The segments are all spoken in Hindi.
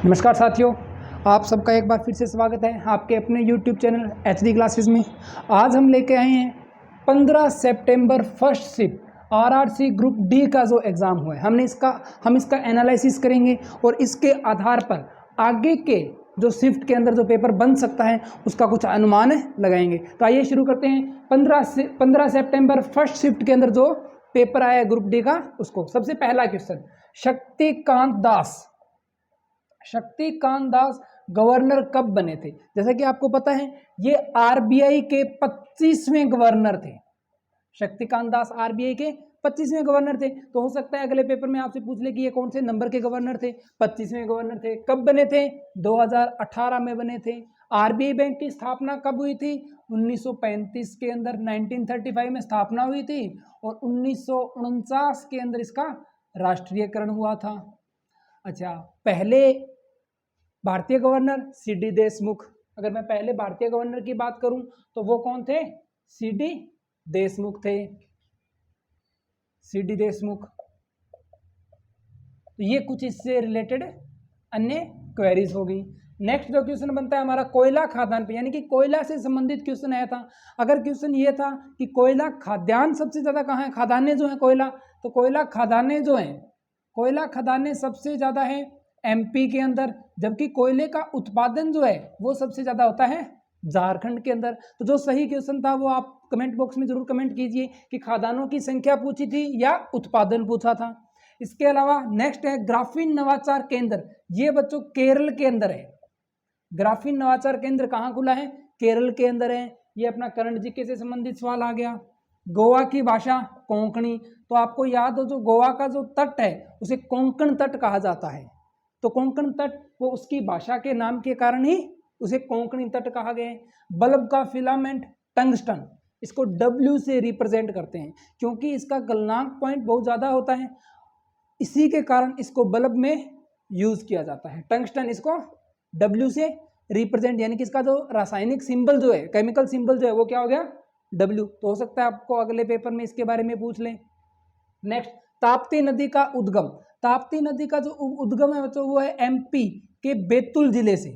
नमस्कार साथियों, आप सबका एक बार फिर से स्वागत है आपके अपने YouTube चैनल HD क्लासेस में। आज हम लेके आए हैं 15 सितंबर first shift RRC group D का जो एग्ज़ाम हुआ है, हम इसका एनालिसिस करेंगे और इसके आधार पर आगे के जो शिफ्ट के अंदर जो पेपर बन सकता है उसका कुछ अनुमान लगाएंगे। तो आइए शुरू करते हैं। 15 सितंबर फर्स्ट शिफ्ट के अंदर जो पेपर आया है ग्रुप डी का, उसको सबसे पहला क्वेश्चन, शक्तिकांत दास गवर्नर कब बने थे? जैसा कि आपको पता है ये आरबीआई के 25वें गवर्नर थे। शक्तिकांत दास आरबीआई के 25वें गवर्नर थे। तो हो सकता है अगले पेपर में आपसे पूछ ले कि ये कौन से नंबर के गवर्नर थे। 25वें गवर्नर थे। कब बने थे? 2018 में बने थे। आरबीआई बैंक की स्थापना कब हुई थी? 1935 के अंदर, 1935 में स्थापना हुई थी और 1949 के अंदर इसका राष्ट्रीयकरण हुआ था। अच्छा, पहले भारतीय गवर्नर सीडी देशमुख। अगर मैं पहले भारतीय गवर्नर की बात करूं तो वो कौन थे? सीडी देशमुख थे। सीडी देशमुख। तो ये कुछ इससे रिलेटेड अन्य क्वेरीज होगी। नेक्स्ट जो क्वेश्चन बनता है हमारा कोयला खादान पे, यानी कि कोयला से संबंधित क्वेश्चन आया था। अगर क्वेश्चन ये था कि कोयला खाद्यान्न सबसे ज्यादा कहाँ है, खदानें जो है कोयला, तो कोयला खदानें जो हैं, कोयला खदानें सबसे ज्यादा है एमपी के अंदर, जबकि कोयले का उत्पादन जो है वो सबसे ज्यादा होता है झारखंड के अंदर। तो जो सही क्वेश्चन था वो आप कमेंट बॉक्स में जरूर कमेंट कीजिए कि खदानों की संख्या पूछी थी या उत्पादन पूछा था। इसके अलावा नेक्स्ट है ग्राफीन नवाचार केंद्र। ये बच्चों केरल के अंदर है। ग्राफीन नवाचार केंद्र कहाँ खुला है? केरल के अंदर है। ये अपना करंट जीके से संबंधित सवाल आ गया। गोवा की भाषा कोंकणी। तो आपको याद हो जो गोवा का जो तट है उसे कोंकण तट कहा जाता है। तो कोंकण तट वो उसकी भाषा के नाम के कारण ही उसे कोंकणी तट कहा गया है। बल्ब का फिलामेंट टंगस्टन, इसको W से रिप्रेजेंट करते हैं क्योंकि इसका गलनांक पॉइंट बहुत ज्यादा होता है, इसी के कारण इसको बल्ब में यूज किया जाता है। टंगस्टन इसको W से रिप्रेजेंट, यानी कि इसका जो रासायनिक सिंबल जो है, केमिकल सिंबल जो है वो क्या हो गया? W। तो हो सकता है आपको अगले पेपर में इसके बारे में पूछ लें। नेक्स्ट, ताप्ती नदी का उद्गम। ताप्ती नदी का जो उद्गम है बच्चों वो है एमपी के बैतूल जिले से।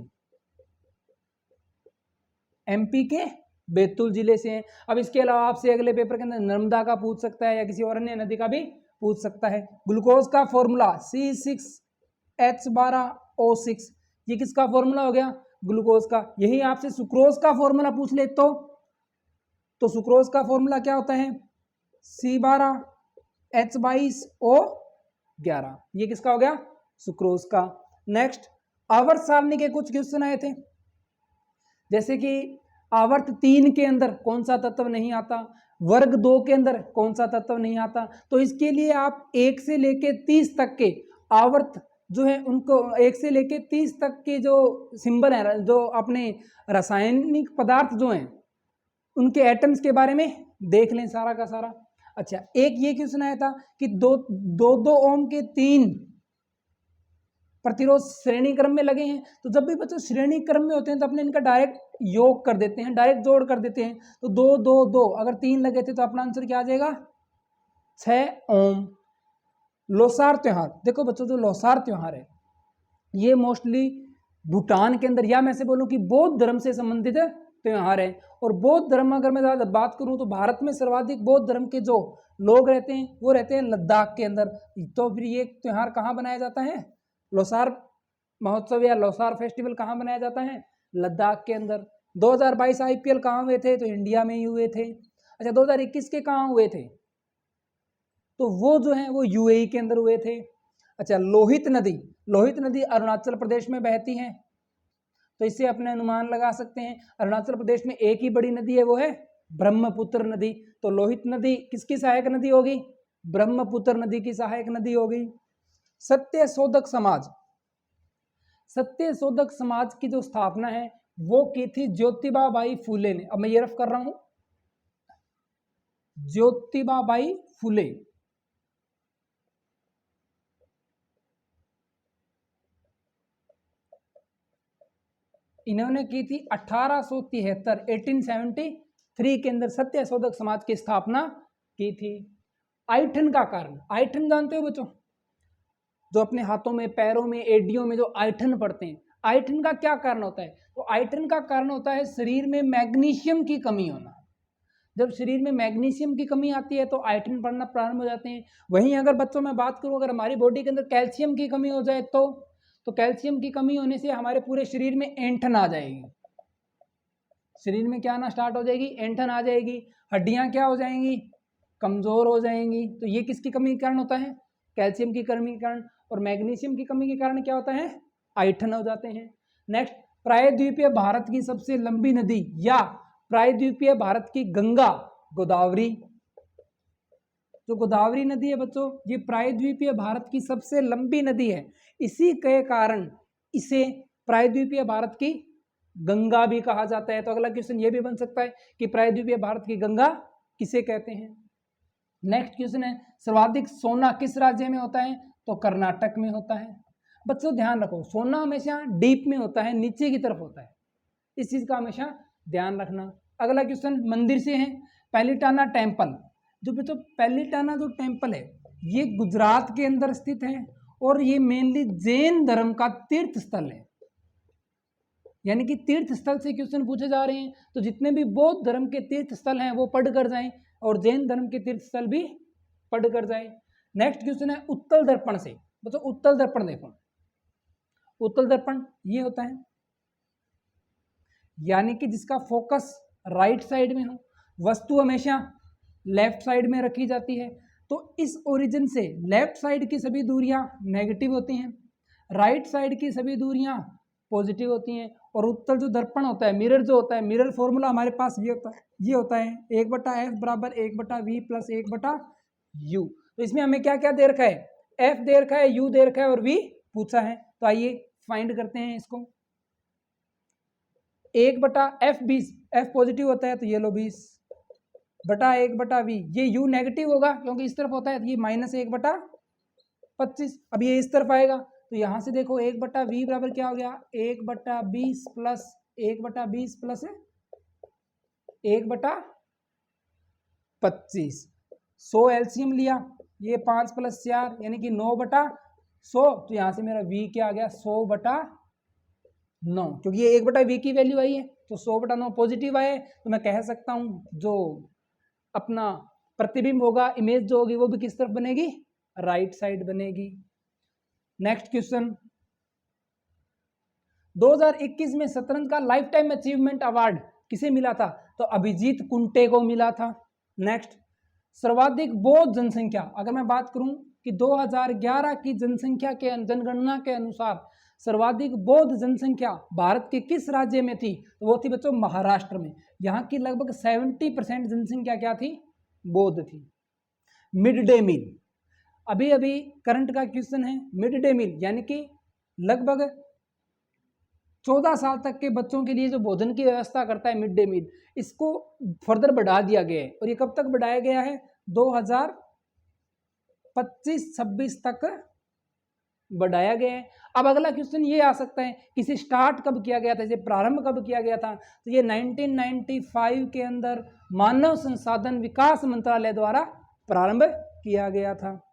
एमपी के बैतूल जिले से है। अब इसके अलावा आपसे अगले पेपर के अंदर नर्मदा का पूछ सकता है या किसी और अन्य नदी का भी पूछ सकता है। ग्लूकोज का फॉर्मूला C6H12O6, ये किसका फॉर्मूला हो गया? ग्लूकोज का। यही आपसे सुक्रोज का फॉर्मूला पूछ ले तो सुक्रोज का फॉर्मूला क्या होता है? C12H22O11। ये किसका हो गया? सुक्रोज का। नेक्स्ट, आवर्त सारणी के कुछ क्वेश्चन आए थे, जैसे कि आवर्त 3 के अंदर कौन सा तत्व नहीं आता, वर्ग 2 के अंदर कौन सा तत्व नहीं आता। तो इसके लिए आप 1 से लेके 30 तक के आवर्त जो है उनको 1 से लेके 30 तक के जो सिंबल है, जो अपने रासायनिक पदार्थ जो हैं उनके एटम्स के बारे में देख लें सारा का सारा। अच्छा, एक ये क्वेश्चन आया था कि दो ओम के 3 प्रतिरोध श्रेणी क्रम में लगे हैं। तो जब भी बच्चों श्रेणी क्रम में होते हैं तो अपने इनका डायरेक्ट योग कर देते हैं, डायरेक्ट जोड़ कर देते हैं। तो 2 2 2 अगर 3 लगे थे तो अपना आंसर क्या आ जाएगा? 6 ओम। लोसार त्योहार, देखो बच्चों जो लोसार त्योहार है ये मोस्टली भूटान के अंदर, या मैं से बोलूं कि बौद्ध धर्म से संबंधित त्योहार है। और बौद्ध धर्म अगर मैं बात करूं तो भारत में सर्वाधिक बौद्ध धर्म के जो लोग रहते हैं वो रहते हैं लद्दाख के अंदर। तो फिर ये त्योहार कहाँ बनाया जाता है? लोसार महोत्सव या लोसार फेस्टिवल कहाँ बनाया जाता है? लद्दाख के अंदर। 2022 IPL कहाँ हुए थे? तो इंडिया में ही हुए थे। अच्छा, 2021 के कहाँ हुए थे? तो वो जो है वो UAE के अंदर हुए थे। अच्छा, लोहित नदी अरुणाचल प्रदेश में बहती है, तो इससे अपने अनुमान लगा सकते हैं। अरुणाचल प्रदेश में एक ही बड़ी नदी है, वो है ब्रह्मपुत्र नदी। तो लोहित नदी किसकी सहायक नदी होगी? ब्रह्मपुत्र नदी की सहायक नदी होगी। सत्यशोधक समाज की जो स्थापना है वो की थी ज्योतिबा फूले ने। अब मैं ये रफ कर रहा हूं, ज्योतिबा फूले। इन्होंने की थी 1873 के अंदर सत्यशोधक समाज की स्थापना की थी। आइठन का कारण, आइठन जानते हो बच्चों? जो अपने हाथों में, पैरों में, एडियों में जो आयठन पड़ते हैं, आयठन का क्या कारण होता है? तो आयठन का कारण होता है शरीर में मैग्नीशियम की कमी होना। जब शरीर में मैग्नीशियम की कमी आती है तो आयठन पड़ना प्रारंभ हो जाते हैं। वहीं अगर बच्चों में बात करूं, अगर हमारी बॉडी के अंदर कैल्शियम की कमी हो जाए तो कैल्शियम की कमी होने से हमारे पूरे शरीर में ऐंठन आ जाएगी। शरीर में क्या आना स्टार्ट हो जाएगी? ऐंठन आ जाएगी। हड्डियां क्या हो जाएंगी? कमजोर हो जाएंगी। तो ये किसकी कमी के कारण होता है? कैल्शियम की कमी के कारण। और मैग्नीशियम की कमी के कारण क्या होता है? आयठन हो जाते हैं। नेक्स्ट, प्रायद्वीपीय भारत की सबसे लंबी नदी या प्रायद्वीपीय भारत की गंगा गोदावरी। जो गोदावरी नदी है बच्चों, ये प्रायद्वीपीय भारत की सबसे लंबी नदी है। इसी के कारण इसे प्रायद्वीपीय भारत की गंगा भी कहा जाता है। तो अगला क्वेश्चन ये भी बन सकता है कि प्रायद्वीपीय भारत की गंगा किसे कहते हैं। नेक्स्ट क्वेश्चन है, सर्वाधिक सोना किस राज्य में होता है? तो कर्नाटक में होता है। बच्चों ध्यान रखो, सोना हमेशा डीप में होता है, नीचे की तरफ होता है, इस चीज का हमेशा ध्यान रखना। अगला क्वेश्चन मंदिर से है, पैलिटाना टेम्पल। जो बच्चों पैलिटाना जो टेम्पल है ये गुजरात के अंदर स्थित है और ये मेनली जैन धर्म का तीर्थ स्थल है। यानी कि तीर्थ स्थल से क्वेश्चन पूछे जा रहे हैं, तो जितने भी बौद्ध धर्म के तीर्थ स्थल हैं वो पढ़ कर जाएं और जैन धर्म के तीर्थ स्थल भी पढ़ कर जाएं। नेक्स्ट क्वेश्चन है उत्तल दर्पण से। मतलब उत्तल दर्पण देखो, उत्तल दर्पण ये होता है यानी कि जिसका फोकस राइट साइड में हो, वस्तु हमेशा लेफ्ट साइड में रखी जाती है। तो इस ओरिजिन से लेफ्ट साइड की सभी दूरियां नेगेटिव होती हैं, राइट साइड की सभी दूरियां पॉजिटिव होती हैं। और उत्तल जो दर्पण होता है, मिरर जो होता है, मिरर फॉर्मूला हमारे पास ये होता है 1/f बराबर 1/v प्लस 1/u। तो इसमें हमें क्या क्या दे रखा है? f दे रखा है, u दे रखा है और v पूछा है। तो आइए फाइंड करते हैं इसको। 1/f 20, f पॉजिटिव होता है तो ये लो 20 बटा 1/v, ये u नेगेटिव होगा क्योंकि इस तरफ होता है, तो ये -1/25। अब ये इस तरफ आएगा तो यहां से देखो 1/v बराबर क्या हो गया? 1/20 प्लस 1/20 प्लस 1/25। 100 एलसीएम लिया, ये 5 + 4 यानी कि 9/100। तो यहां से मेरा v क्या आ गया? 100/9, क्योंकि ये 1/v की वैल्यू आई है तो 100/9 पॉजिटिव आए। तो मैं कह सकता हूं जो अपना प्रतिबिंब होगा, इमेज जो होगी वो भी किस तरफ बनेगी? राइट साइड बनेगी। नेक्स्ट क्वेश्चन, 2021 में शतरंज का लाइफ टाइम अचीवमेंट अवार्ड किसे मिला था? तो अभिजीत कुंटे को मिला था। नेक्स्ट, सर्वाधिक बौद्ध जनसंख्या, अगर मैं बात करूं कि 2011 की जनगणना के अनुसार सर्वाधिक बौद्ध जनसंख्या भारत के किस राज्य में थी? तो वो थी बच्चों महाराष्ट्र में। यहाँ की लगभग 70% जनसंख्या क्या थी? बौद्ध थी। मिड डे मील, अभी अभी करंट का क्वेश्चन है। मिड डे मील यानी कि लगभग 14 साल तक के बच्चों के लिए जो भोजन की व्यवस्था करता है मिड डे मील, इसको फर्दर बढ़ा दिया गया है। और ये कब तक बढ़ाया गया है? 2025-26 तक बढ़ाया गया है। अब अगला क्वेश्चन ये आ सकता है कि इसे स्टार्ट कब किया गया था, इसे प्रारंभ कब किया गया था? तो ये 1995 के अंदर मानव संसाधन विकास मंत्रालय द्वारा प्रारंभ किया गया था।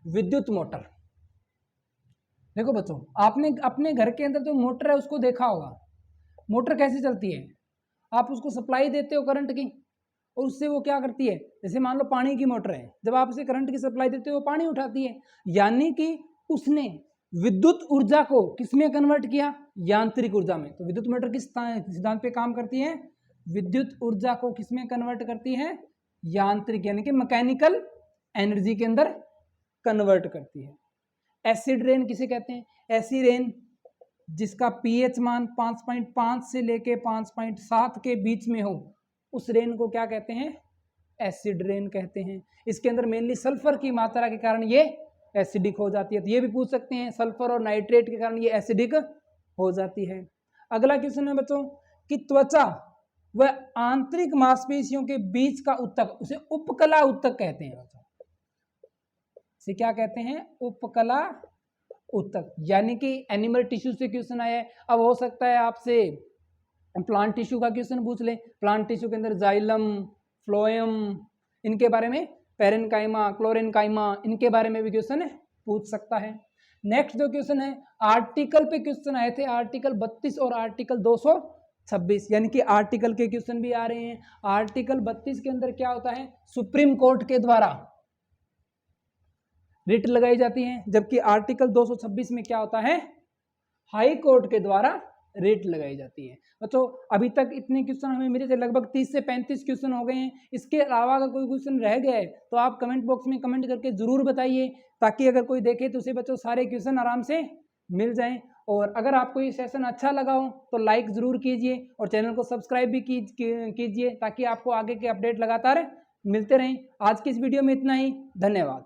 विद्युत मोटर, देखो बच्चों आपने अपने घर के अंदर जो मोटर है उसको देखा होगा। मोटर कैसे चलती है? आप उसको सप्लाई देते हो करंट की और उससे वो क्या करती है? जैसे मान लो पानी की मोटर है, जब आप उसे करंट की सप्लाई देते हो वो पानी उठाती है। यानी कि उसने विद्युत ऊर्जा को किसमें कन्वर्ट किया? यांत्रिक ऊर्जा में। तो विद्युत मोटर किस सिद्धांत पे काम करती है? विद्युत ऊर्जा को किसमें कन्वर्ट करती है? यांत्रिक यानी कि मैकेनिकल एनर्जी के अंदर कन्वर्ट करती है। एसिड रेन किसे कहते हैं? ऐसी रेन जिसका पीएच मान 5.5 से लेके 5.7 के बीच में हो, उस रेन को क्या कहते हैं? एसिड रेन कहते हैं। इसके अंदर मेनली सल्फर की मात्रा के कारण ये एसिडिक हो जाती है। तो ये भी पूछ सकते हैं, सल्फर और नाइट्रेट के कारण ये एसिडिक हो जाती है। अगला क्वेश्चन है बच्चों कि त्वचा व आंतरिक मांसपेशियों के बीच का उत्तक, उसे उपकला उत्तक कहते हैं। इसे क्या कहते हैं? उपकला उत्तक। यानी कि एनिमल टिश्यू से क्वेश्चन आया है। अब हो सकता है आपसे प्लांट टिश्यू का क्वेश्चन पूछ ले। प्लांट टिश्यू के अंदर जाइलम, फ्लोएम, इनके बारे में, पेरेनकाइमा, क्लोरेनकाइमा, इनके बारे में भी क्वेश्चन पूछ सकता है। नेक्स्ट जो क्वेश्चन है आर्टिकल पे क्वेश्चन आए थे, आर्टिकल 32 और आर्टिकल 226, यानी कि आर्टिकल के क्वेश्चन भी आ रहे हैं। आर्टिकल 32 के अंदर क्या होता है, सुप्रीम कोर्ट के द्वारा रिट लगाई जाती है, जबकि आर्टिकल 226 में क्या होता है, हाई कोर्ट के द्वारा रेट लगाई जाती है। तो अभी तक इतने क्वेश्चन हमें मिले थे, लगभग 30 से 35 क्वेश्चन हो गए हैं। इसके अलावा अगर कोई क्वेश्चन रह गया है तो आप कमेंट बॉक्स में कमेंट करके जरूर बताइए, ताकि अगर कोई देखे तो उसे बच्चों सारे क्वेश्चन आराम से मिल जाएं। और अगर आपको ये सेशन अच्छा लगा हो तो लाइक ज़रूर कीजिए और चैनल को सब्सक्राइब भी कीजिए, ताकि आपको आगे के अपडेट लगातार मिलते रहें। आज की इस वीडियो में इतना ही, धन्यवाद।